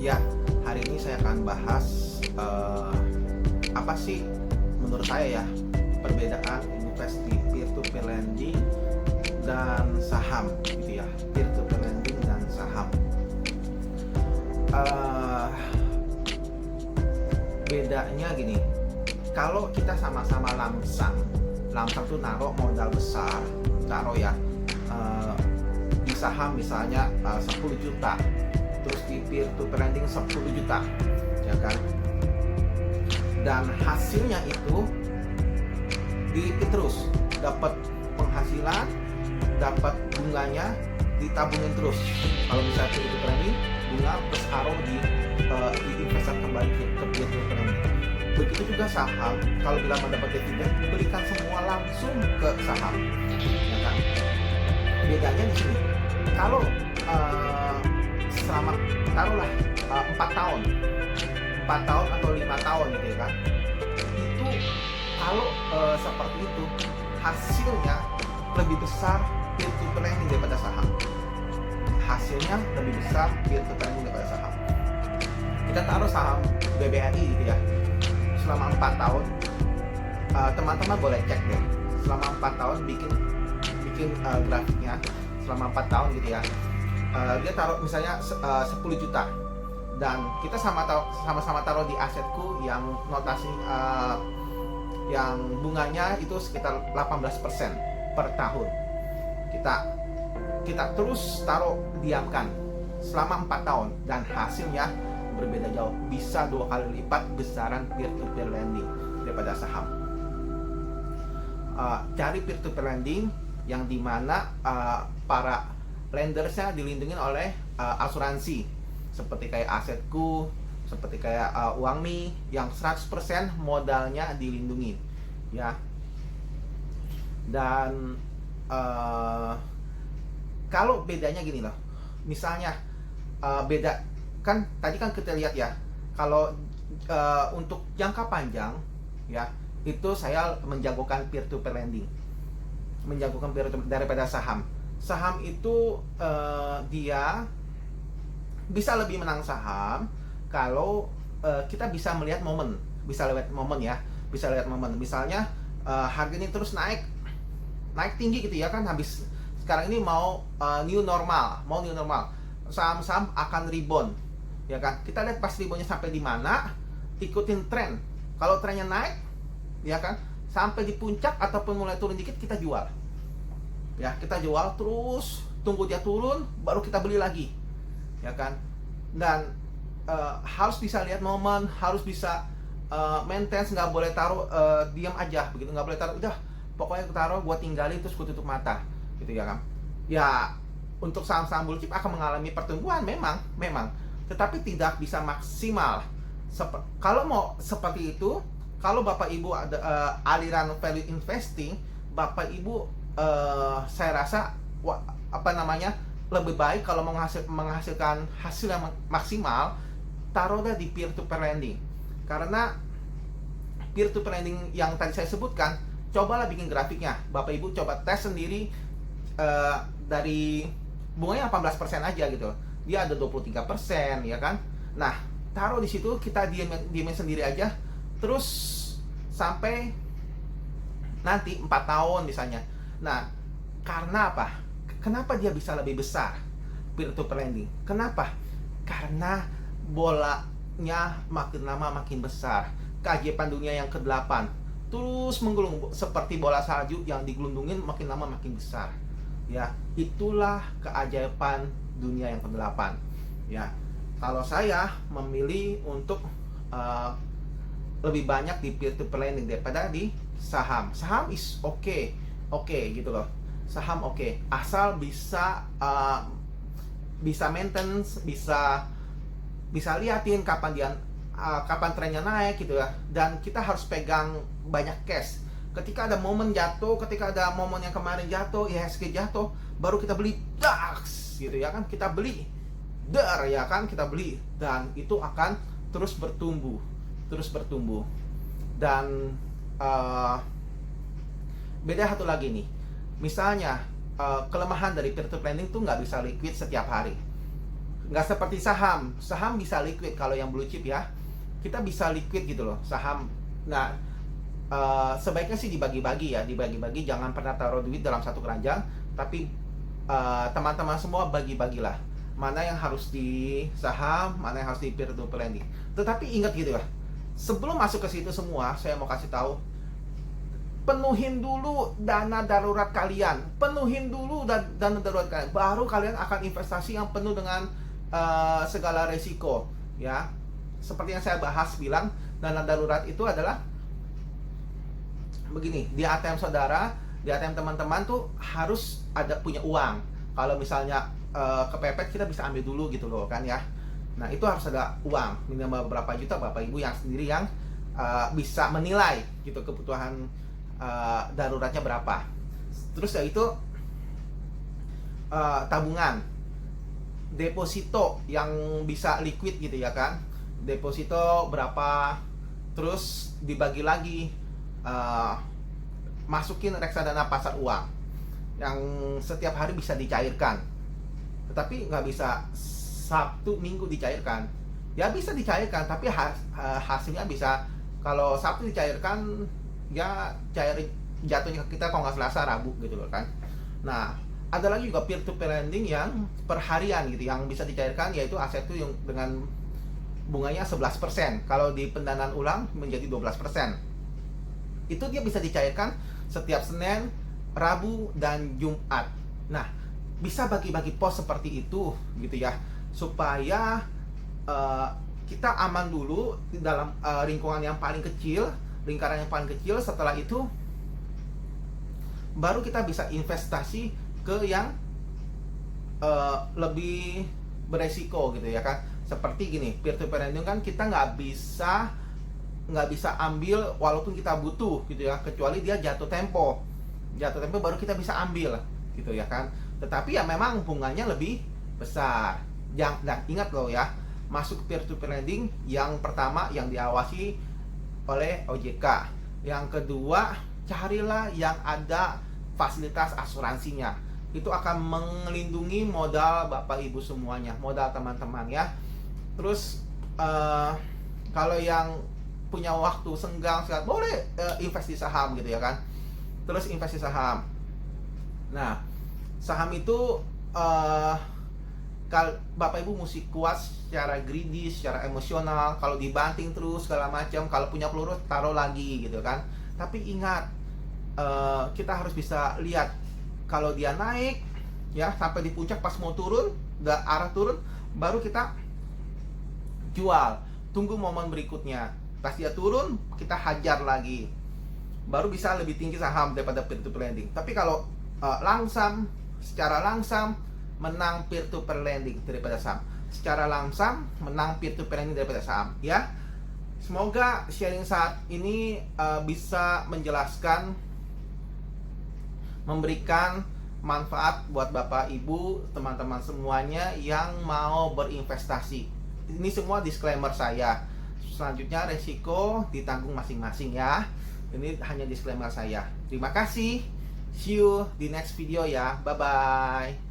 Ya, hari ini saya akan bahas apa sih menurut saya ya perbedaan investasi peer-to-peer lending dan saham gitu ya, peer-to-peer lending dan saham. Eh, Bedanya gini, kalau kita sama-sama lamsam tuh naruh modal besar, taruh ya di saham misalnya 10 juta, terus di peer to peer lending 10 juta ya kan, dan hasilnya itu direpeat terus, dapat penghasilan, dapat bunganya, ditabungin terus. Kalau misalnya peer to peer lending, bunga terus taruh diinvestasi kembali ke peer to peer lending. Begitu juga saham, kalau bila mendapat dividen, berikan semua langsung ke saham ya kan. Bedanya di sini, kalau selama taruhlah 4 tahun atau 5 tahun gitu ya kan, itu kalau seperti itu hasilnya lebih besar peer to peer lending daripada saham. Hasilnya lebih besar peer to peer lending daripada saham. Kita taruh saham BBRI gitu ya, selama 4 tahun, teman-teman boleh cek deh, selama 4 tahun bikin grafiknya, selama 4 tahun gitu ya. Dia taruh misalnya 10 juta, dan kita sama-sama taruh di asetku yang notasi yang bunganya itu sekitar 18% per tahun. Kita terus taruh, diamkan selama 4 tahun, dan hasilnya berbeda jauh, bisa 2 kali lipat besaran peer to peer lending daripada saham. Cari peer to peer lending yang dimana para lendersnya dilindungi oleh asuransi, seperti kayak Asetku, seperti kayak Uangmi, yang 100% modalnya dilindungi ya. Dan kalau bedanya gini loh, misalnya beda kan, tadi kan kita lihat ya, kalau untuk jangka panjang ya, itu saya menjagokan peer to peer lending, daripada saham. Saham itu dia bisa lebih menang saham kalau kita bisa melihat momen, ya, bisa lihat momen. Misalnya harganya terus naik tinggi gitu ya kan, habis sekarang ini mau new normal, saham-saham akan rebound ya kan. Kita lihat pas reboundnya sampai di mana, ikutin tren. Kalau trennya naik ya kan, sampai di puncak ataupun mulai turun dikit, kita jual ya, kita jual terus, tunggu dia turun baru kita beli lagi ya kan. Dan harus bisa lihat momen, harus bisa maintain, nggak boleh taruh diam aja begitu, nggak boleh taruh udah pokoknya taruh buat tinggalin terus ku tutup mata gitu ya kan. Ya, untuk saham-saham blue chip akan mengalami pertumbuhan memang, tetapi tidak bisa maksimal. Kalau mau seperti itu, kalau Bapak Ibu ada aliran value investing, Bapak Ibu saya rasa lebih baik kalau menghasilkan hasil yang maksimal, taruhlah di peer to peer lending. Karena peer to peer lending yang tadi saya sebutkan, cobalah bikin grafiknya, Bapak Ibu coba tes sendiri, dari bunganya 18% aja gitu, dia ada 23% ya kan. Nah, taruh di situ, kita diemin sendiri aja terus sampai nanti 4 tahun misalnya. Nah, karena apa? Kenapa dia bisa lebih besar peer to peer lending? Kenapa? Karena bolanya makin lama makin besar. Keajaiban dunia yang ke-8 terus menggulung seperti bola salju yang digelundungin, makin lama makin besar. Ya, itulah keajaiban dunia yang ke-8. Ya, kalau saya memilih untuk lebih banyak di peer to peer lending daripada di saham. Saham is oke gitu loh. Saham oke, asal bisa maintenance, bisa liatin kapan trennya naik gitu ya. Dan kita harus pegang banyak cash. Ketika ada momen jatuh, ketika ada momen yang kemarin jatuh, IHSG jatuh, baru kita beli DAX gitu ya kan, kita beli DAR ya kan, kita beli, dan itu akan terus bertumbuh. Dan beda satu lagi nih, misalnya kelemahan dari peer to peer lending tuh nggak bisa liquid setiap hari. Nggak seperti saham. Saham bisa liquid kalau yang blue chip ya. Kita bisa liquid gitu loh, saham. Nah, sebaiknya sih dibagi-bagi ya, dibagi-bagi. Jangan pernah taruh duit dalam satu keranjang, tapi teman-teman semua bagi-bagilah. Mana yang harus di saham, mana yang harus di peer-to-peer lending. Tetapi ingat gitu ya, sebelum masuk ke situ semua, saya mau kasih tahu, penuhin dulu dana darurat kalian, penuhin dulu dana darurat kalian, baru kalian akan investasi yang penuh dengan segala resiko ya. Seperti yang saya bahas bilang, dana darurat itu adalah begini, di ATM saudara, di ATM teman-teman tuh harus ada punya uang. Kalau misalnya kepepet, kita bisa ambil dulu gitu loh kan ya. Nah, itu harus ada uang minimal berapa juta. Bapak Ibu yang sendiri yang bisa menilai gitu kebutuhan daruratnya berapa. Terus ya itu tabungan, deposito yang bisa liquid gitu ya kan. Deposito berapa, terus dibagi lagi, masukin reksadana pasar uang yang setiap hari bisa dicairkan, tetapi nggak bisa Sabtu Minggu dicairkan. Ya bisa dicairkan, tapi hasilnya bisa, kalau Sabtu dicairkan ya cair jatuhnya ke kita kalau nggak Selasa Rabu gitu loh kan. Nah, ada lagi juga peer to peer lending yang per harian gitu, yang bisa dicairkan, yaitu aset itu yang dengan bunganya 11%. Kalau di pendanaan ulang menjadi 12%. Itu dia bisa dicairkan setiap Senin, Rabu, dan Jumat. Nah, bisa bagi-bagi pos seperti itu gitu ya, supaya kita aman dulu di dalam lingkungan yang paling kecil, lingkaran yang paling kecil. Setelah itu baru kita bisa investasi ke yang lebih beresiko gitu ya kan. Seperti gini, peer to peer lending kan kita nggak bisa ambil walaupun kita butuh gitu ya, kecuali dia jatuh tempo baru kita bisa ambil gitu ya kan. Tetapi ya memang bunganya lebih besar. Dan ingat loh ya, masuk peer to peer lending, yang pertama yang diawasi oleh OJK, yang kedua carilah yang ada fasilitas asuransinya. Itu akan melindungi modal Bapak Ibu semuanya, modal teman-teman ya. Terus kalau yang punya waktu senggang sekali, boleh investasi saham gitu ya kan. Terus investasi saham. Nah, saham itu Bapak Ibu mesti kuat secara greedy, secara emosional. Kalau dibanting terus segala macam, kalau punya peluru taruh lagi gitu kan. Tapi ingat, kita harus bisa lihat, kalau dia naik ya sampai di puncak, pas mau turun, arah turun, baru kita jual. Tunggu momen berikutnya, pas dia turun kita hajar lagi, baru bisa lebih tinggi saham daripada peer to peer lending. Tapi kalau secara langsam menang peer to peer lending daripada saham, secara langsam menang peer to peer lending daripada saham ya. Semoga sharing saat ini bisa menjelaskan, memberikan manfaat buat Bapak Ibu, teman-teman semuanya yang mau berinvestasi. Ini semua disclaimer saya. Selanjutnya resiko ditanggung masing-masing ya. Ini hanya disclaimer saya. Terima kasih. See you di next video ya. Bye bye.